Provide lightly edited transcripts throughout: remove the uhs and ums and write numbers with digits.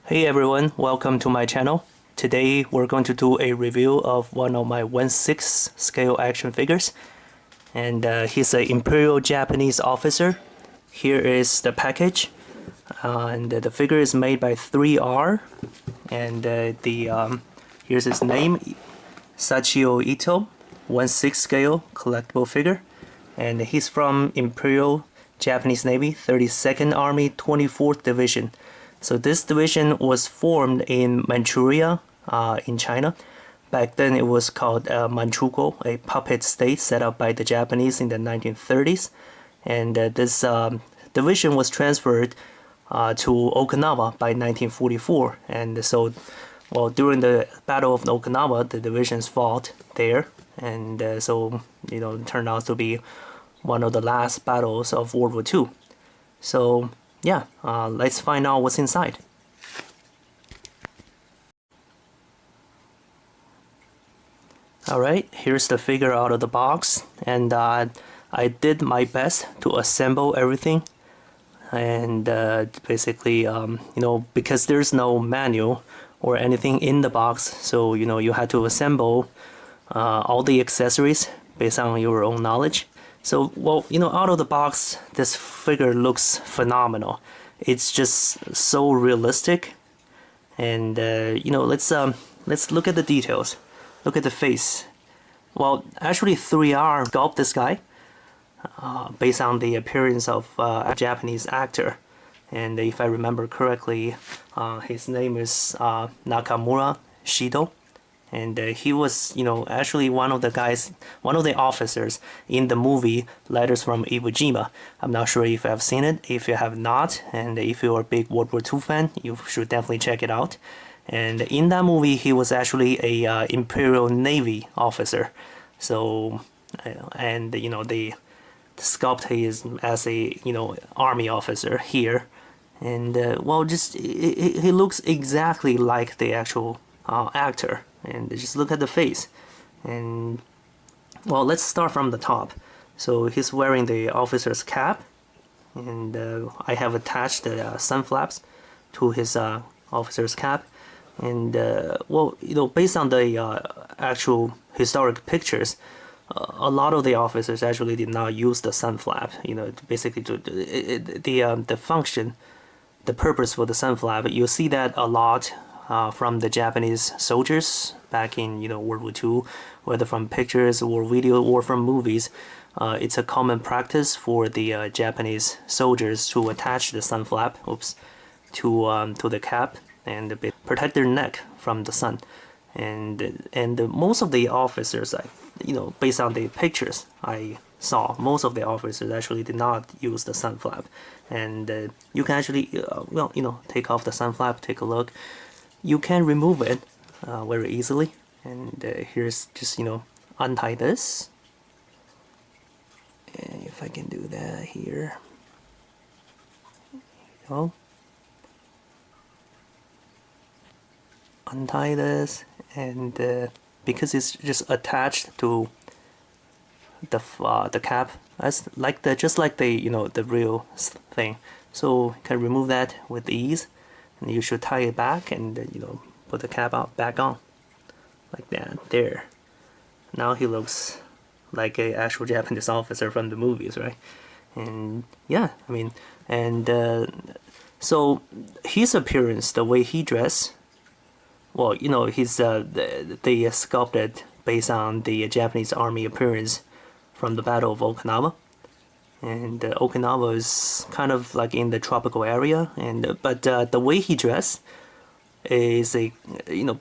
Hey everyone, welcome to my channel. Today we're going to do a review of one of my 1/6 scale action figures. And he's an Imperial Japanese officer. Here is the package. And the figure is made by 3R. And here's his name, Sachio Eto, 1/6 scale collectible figure. And he's from Imperial Japanese Navy, 32nd Army, 24th Division. So this division was formed in Manchuria, in China. Back then it was called Manchukuo, a puppet state set up by the Japanese in the 1930s. And this division was transferred to Okinawa by 1944. And so, well, during the Battle of Okinawa, the divisions fought there. And so, it turned out to be one of the last battles of World War II. So, yeah, let's find out what's inside. Alright, here's the figure out of the box, and I did my best to assemble everything. And basically, because there's no manual or anything in the box, so you had to assemble all the accessories based on your own knowledge. So, well, out of the box, this figure looks phenomenal. It's just so realistic. And let's look at the details. Look at the face. Well, actually 3R sculpted this guy based on the appearance of a Japanese actor. And if I remember correctly, his name is Nakamura Shido. And he was, actually one of the officers in the movie Letters from Iwo Jima. I'm not sure if you have seen it. If you have not, and if you're a big World War II fan, you should definitely check it out. And in that movie, he was actually a Imperial Navy officer. So, and they sculpt him as a Army officer here. And well, just he looks exactly like the actual actor. And just look at the face. And well, let's start from the top. So he's wearing the officer's cap, and I have attached the sun flaps to his officer's cap. And well, based on the actual historic pictures, a lot of the officers actually did not use the sun flap. Basically the function, the purpose for the sun flap. You see that a lot from the Japanese soldiers back in World War II, whether from pictures or video or from movies. It's a common practice for the Japanese soldiers to attach the sun flap, to the cap and protect their neck from the sun. And most of the officers, based on the pictures I saw, most of the officers actually did not use the sun flap. And you can actually, take off the sun flap, take a look. You can remove it very easily. And here's just, untie this. And if I can do that here. There you go. Untie this, and because it's just attached to the cap, as just like the real thing. So you can remove that with ease. And you should tie it back and put the cap back on like that. There. Now he looks like a actual Japanese officer from the movies, right? And yeah, so his appearance, the way he dressed, well, he's they sculpted based on the Japanese army appearance from the Battle of Okinawa. And Okinawa is kind of like in the tropical area, and but the way he dressed is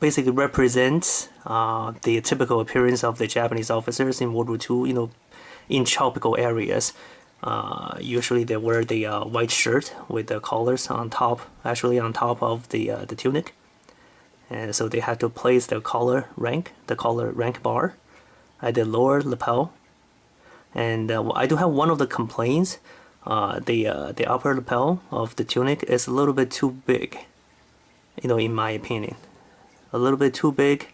basically represents the typical appearance of the Japanese officers in World War II. In tropical areas, usually they wear the white shirt with the collars on top, actually on top of the tunic, and so they had to place the collar rank bar at the lower lapel. And I do have one of the complaints. The upper lapel of the tunic is a little bit too big. In my opinion, a little bit too big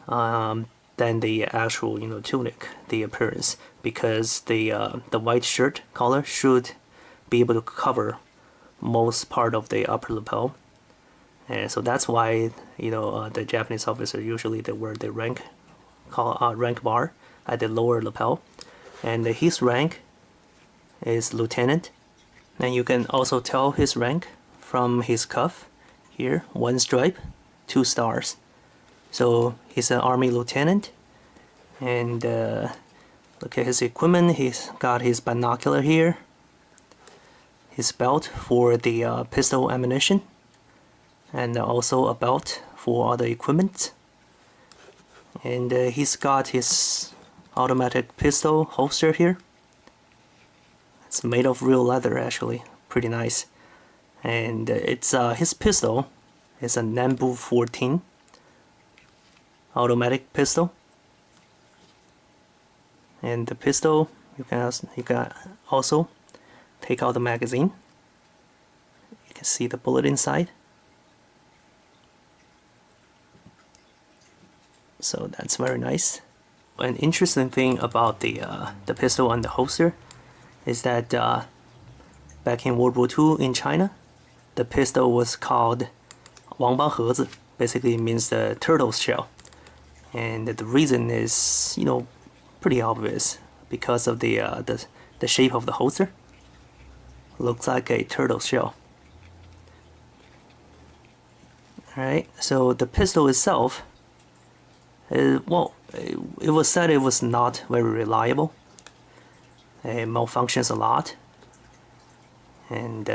than the actual tunic, the appearance, because the white shirt collar should be able to cover most part of the upper lapel. And so that's why the Japanese officer usually they wear the rank rank bar at the lower lapel, and his rank is lieutenant. And you can also tell his rank from his cuff here, 1 stripe, 2 stars. So he's an army lieutenant. And look at his equipment. He's got his binocular here, his belt for the pistol ammunition, and also a belt for other equipment. And he's got his automatic pistol holster here. It's made of real leather, actually, pretty nice. And it's his pistol is a Nambu 14 automatic pistol. And the pistol, you can also take out the magazine. You can see the bullet inside. So that's very nice. An interesting thing about the pistol and the holster is that back in World War II in China, the pistol was called 王八盒子, basically means the turtle's shell. And the reason is, pretty obvious because of the shape of the holster. Looks like a turtle shell. Alright, so the pistol itself, it was said it was not very reliable. It malfunctions a lot. And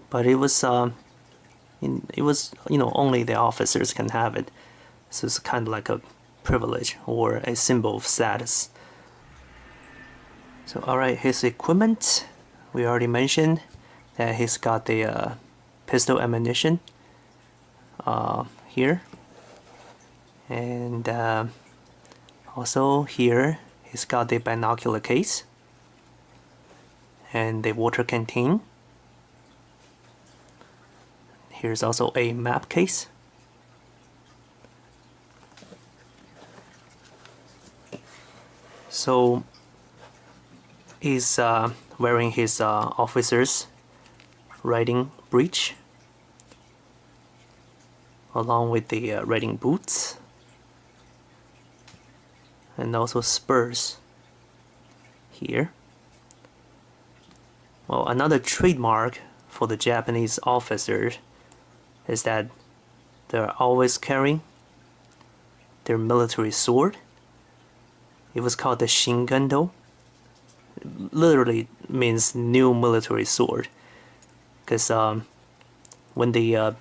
but it was only the officers can have it. So it's kind of like a privilege or a symbol of status. So alright, his equipment, we already mentioned that he's got the pistol ammunition here, and also here he's got the binocular case and the water canteen. Here's also a map case. So he's wearing his officer's riding breech along with the riding boots and also spurs here. Well, another trademark for the Japanese officers is that they're always carrying their military sword. It was called the Shingando. Literally means new military sword, because when the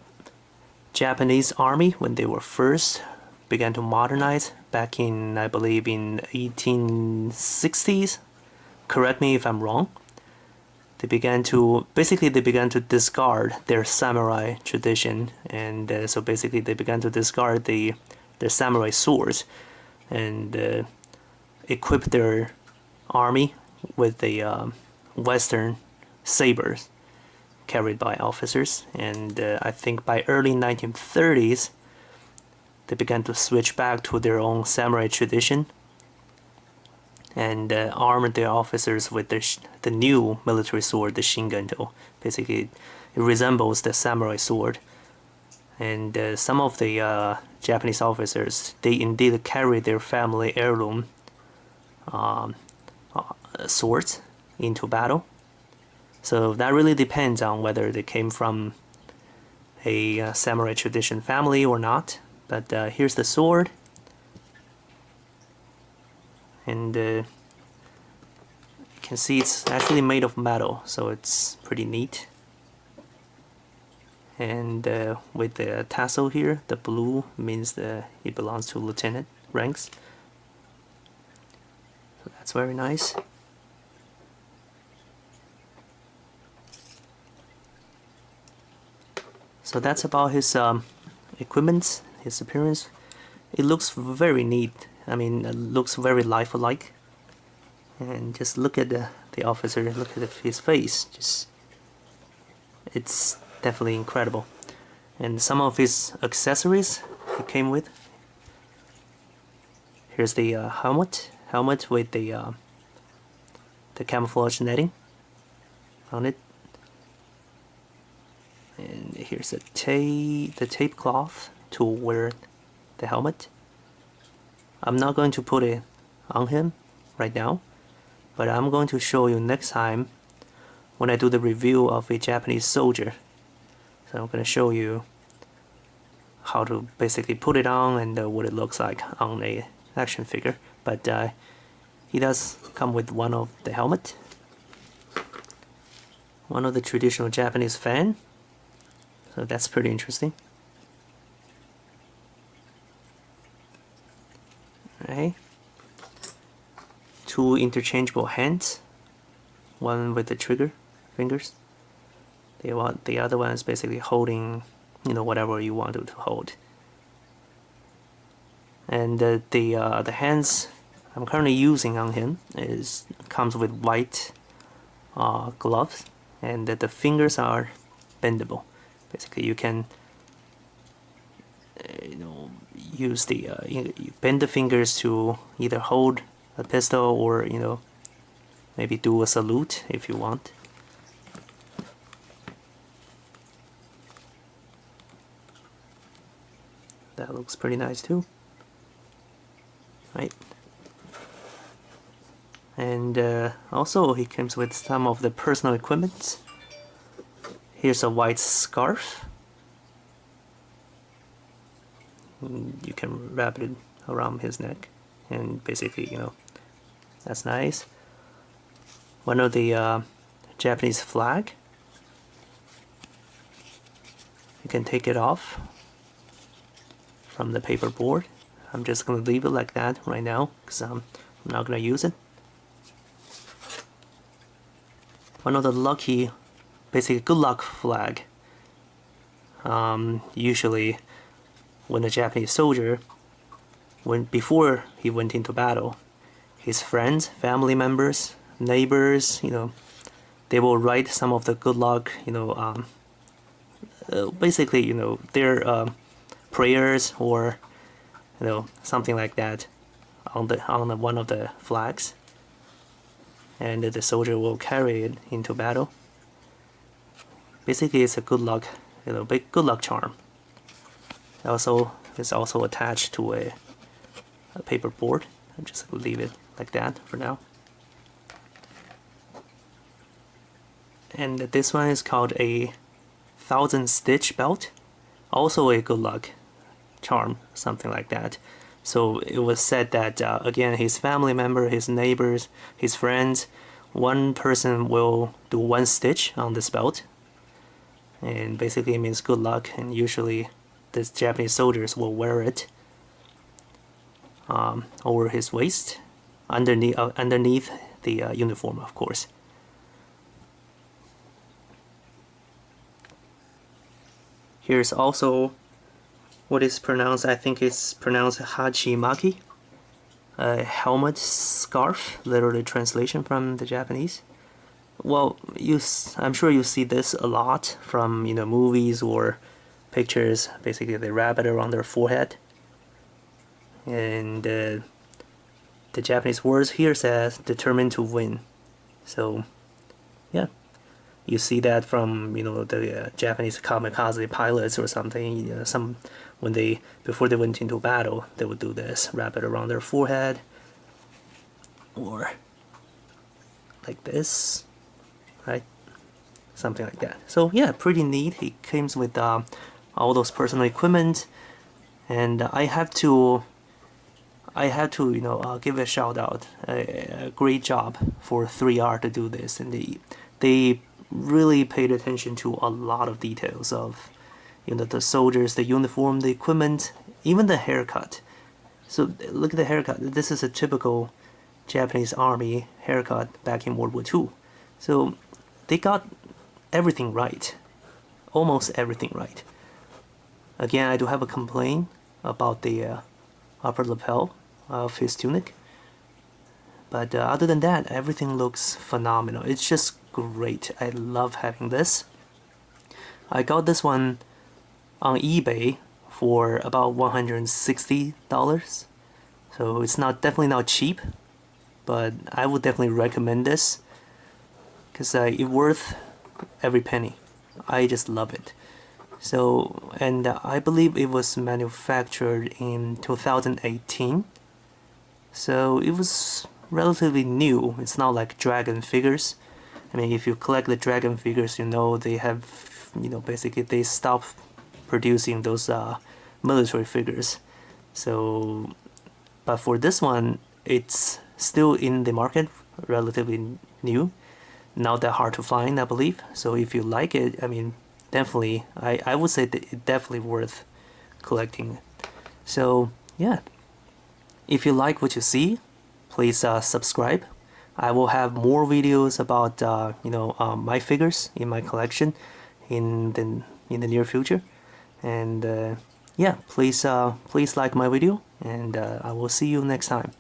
Japanese army, when they were first began to modernize back in, I believe, in 1860s, correct me if I'm wrong, they began to discard their samurai tradition, and so basically they began to discard their samurai swords and equip their army with the Western sabers carried by officers. And I think by early 1930s they began to switch back to their own samurai tradition and armed their officers with the new military sword, the Shingando. Basically it resembles the samurai sword. And some of the Japanese officers, they indeed carry their family heirloom swords into battle. So that really depends on whether they came from a samurai tradition family or not. But here's the sword, and you can see it's actually made of metal, so it's pretty neat. And with the tassel here, the blue means it belongs to lieutenant ranks. So that's very nice. So that's about his equipment, his appearance. It looks very neat. I mean, it looks very lifelike. And just look at the officer, look at his face. It's definitely incredible. And some of his accessories he came with. Here's the helmet with the camouflage netting on it. And here's the tape cloth to wear the helmet. I'm not going to put it on him right now, but I'm going to show you next time when I do the review of a Japanese soldier. So I'm going to show you how to basically put it on and what it looks like on a action figure. But he does come with one of the helmet, one of the traditional Japanese fan. So that's pretty interesting. Right. Two interchangeable hands, one with the trigger fingers. The other one is basically holding, whatever you want to hold. And the hands I'm currently using on him comes with white gloves, and the fingers are bendable. Basically, you can use you bend the fingers to either hold a pistol or maybe do a salute if you want. That looks pretty nice too, right? And also he comes with some of the personal equipment. Here's a white scarf. You can wrap it around his neck, and basically, that's nice. One of the Japanese flag. You can take it off from the paper board. I'm just gonna leave it like that right now because I'm not gonna use it. One of the lucky, basically good luck flag. Usually when a Japanese soldier, before he went into battle, his friends, family members, neighbors, they will write some of the good luck, basically, their prayers or something like that on one of the flags, and the soldier will carry it into battle. Basically, it's a good luck, big good luck charm. Also, it's also attached to a paper board. I'm just gonna leave it like that for now. And this one is called a 1,000 stitch belt, also a good luck charm, something like that. So it was said that again, his family member, his neighbors, his friends, one person will do one stitch on this belt, and basically it means good luck. And usually, the Japanese soldiers will wear it over his waist, underneath the uniform, of course. Here's also what is pronounced, I think it's pronounced hachimaki, a helmet scarf, literally translation from the Japanese. Well, I'm sure you see this a lot from movies or pictures. Basically, they wrap it around their forehead, and the Japanese words here says "determined to win." So, yeah. You see that from the Japanese kamikaze pilots or something. Before they went into battle, they would do this, wrap it around their forehead, or like this, right? Something like that. So yeah, pretty neat. He comes with all those personal equipment, and I have to give a shout out. A great job for 3R to do this, and they really paid attention to a lot of details of the soldiers, the uniform, the equipment, even the haircut. So look at the haircut. This is a typical Japanese army haircut back in World War II. So they got everything right, almost everything right. Again, I do have a complaint about the upper lapel of his tunic, but other than that, everything looks phenomenal. It's just great. I love having this. I got this one on eBay for about $160. So it's definitely not cheap, but I would definitely recommend this because it's worth every penny. I just love it. So, and I believe it was manufactured in 2018. So it was relatively new. It's not like dragon figures. I mean, if you collect the dragon figures, you know they have, basically they stopped producing those military figures. So, but for this one, it's still in the market, relatively new, not that hard to find, I believe. So if you like it, I mean, definitely, I would say that it's definitely worth collecting. So yeah, if you like what you see, please subscribe. I will have more videos about my figures in my collection in the near future. And yeah, please like my video, and I will see you next time.